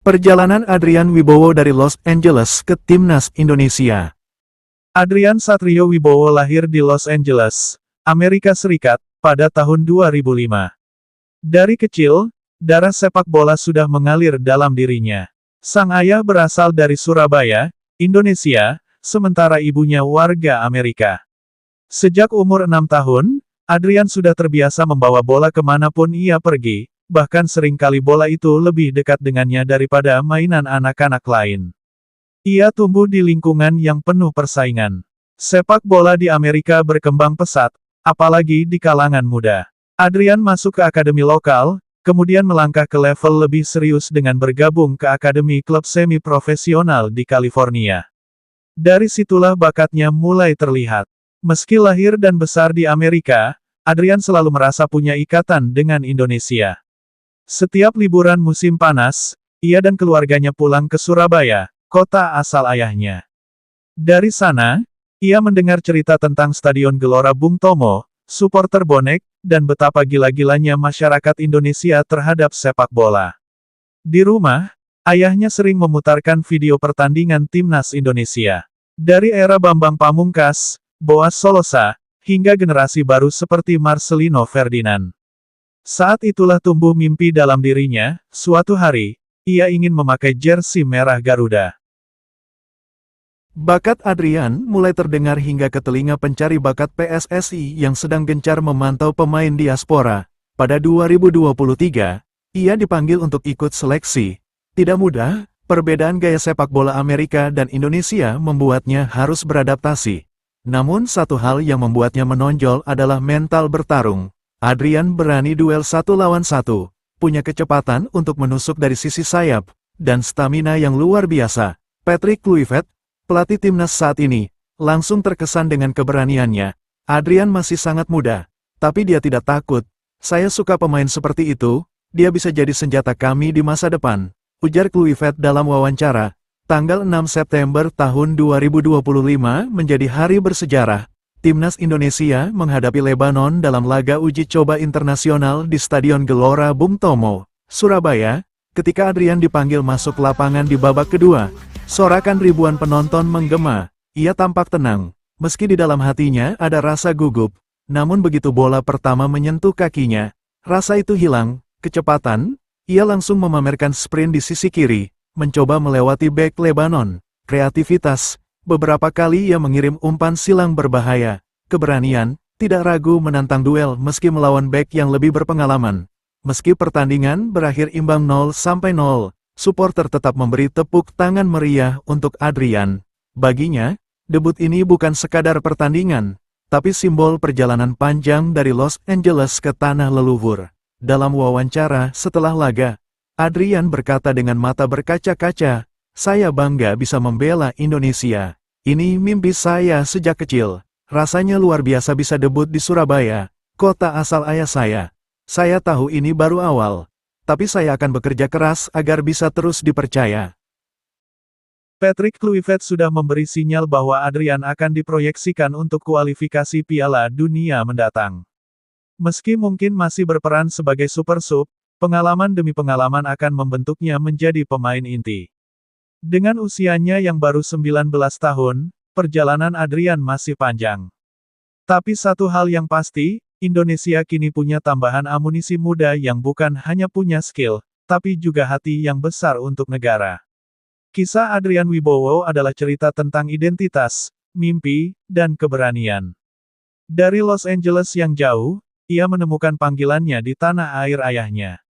Perjalanan Adrian Wibowo dari Los Angeles ke Timnas Indonesia. Adrian Satrio Wibowo lahir di Los Angeles, Amerika Serikat, pada tahun 2005. Dari kecil, darah sepak bola sudah mengalir dalam dirinya. Sang ayah berasal dari Surabaya, Indonesia, sementara ibunya warga Amerika. Sejak umur 6 tahun, Adrian sudah terbiasa membawa bola kemanapun ia pergi. Bahkan seringkali bola itu lebih dekat dengannya daripada mainan anak-anak lain. Ia tumbuh di lingkungan yang penuh persaingan. Sepak bola di Amerika berkembang pesat, apalagi di kalangan muda. Adrian masuk ke akademi lokal, kemudian melangkah ke level lebih serius dengan bergabung ke akademi klub semi-profesional di California. Dari situlah bakatnya mulai terlihat. Meski lahir dan besar di Amerika, Adrian selalu merasa punya ikatan dengan Indonesia. Setiap liburan musim panas, ia dan keluarganya pulang ke Surabaya, kota asal ayahnya. Dari sana, ia mendengar cerita tentang Stadion Gelora Bung Tomo, supporter bonek, dan betapa gila-gilanya masyarakat Indonesia terhadap sepak bola. Di rumah, ayahnya sering memutarkan video pertandingan Timnas Indonesia. Dari era Bambang Pamungkas, Boas Solosa, hingga generasi baru seperti Marcelino Ferdinand. Saat itulah tumbuh mimpi dalam dirinya, suatu hari, ia ingin memakai jersey merah Garuda. Bakat Adrian mulai terdengar hingga ke telinga pencari bakat PSSI yang sedang gencar memantau pemain diaspora. Pada 2023, ia dipanggil untuk ikut seleksi. Tidak mudah, perbedaan gaya sepak bola Amerika dan Indonesia membuatnya harus beradaptasi. Namun satu hal yang membuatnya menonjol adalah mental bertarung. Adrian berani duel 1 lawan 1, punya kecepatan untuk menusuk dari sisi sayap, dan stamina yang luar biasa. Patrick Kluivert, pelatih timnas saat ini, langsung terkesan dengan keberaniannya. Adrian masih sangat muda, tapi dia tidak takut. Saya suka pemain seperti itu, dia bisa jadi senjata kami di masa depan, ujar Kluivert dalam wawancara. Tanggal 6 September tahun 2025 menjadi hari bersejarah. Timnas Indonesia menghadapi Lebanon dalam laga uji coba internasional di Stadion Gelora Bung Tomo, Surabaya. Ketika Adrian dipanggil masuk lapangan di babak kedua, sorakan ribuan penonton menggema. Ia tampak tenang, meski di dalam hatinya ada rasa gugup. Namun begitu bola pertama menyentuh kakinya, rasa itu hilang. Kecepatan, ia langsung memamerkan sprint di sisi kiri, mencoba melewati bek Lebanon. Kreativitas, beberapa kali ia mengirim umpan silang berbahaya. Keberanian, tidak ragu menantang duel meski melawan bek yang lebih berpengalaman. Meski pertandingan berakhir imbang 0-0, supporter tetap memberi tepuk tangan meriah untuk Adrian. Baginya, debut ini bukan sekadar pertandingan, tapi simbol perjalanan panjang dari Los Angeles ke tanah leluhur. Dalam wawancara setelah laga, Adrian berkata dengan mata berkaca-kaca, "Saya bangga bisa membela Indonesia. Ini mimpi saya sejak kecil. Rasanya luar biasa bisa debut di Surabaya, kota asal ayah saya. Saya tahu ini baru awal, tapi saya akan bekerja keras agar bisa terus dipercaya." Patrick Kluivert sudah memberi sinyal bahwa Adrian akan diproyeksikan untuk kualifikasi Piala Dunia mendatang. Meski mungkin masih berperan sebagai super sub, pengalaman demi pengalaman akan membentuknya menjadi pemain inti. Dengan usianya yang baru 19 tahun, perjalanan Adrian masih panjang. Tapi satu hal yang pasti, Indonesia kini punya tambahan amunisi muda yang bukan hanya punya skill, tapi juga hati yang besar untuk negara. Kisah Adrian Wibowo adalah cerita tentang identitas, mimpi, dan keberanian. Dari Los Angeles yang jauh, ia menemukan panggilannya di tanah air ayahnya.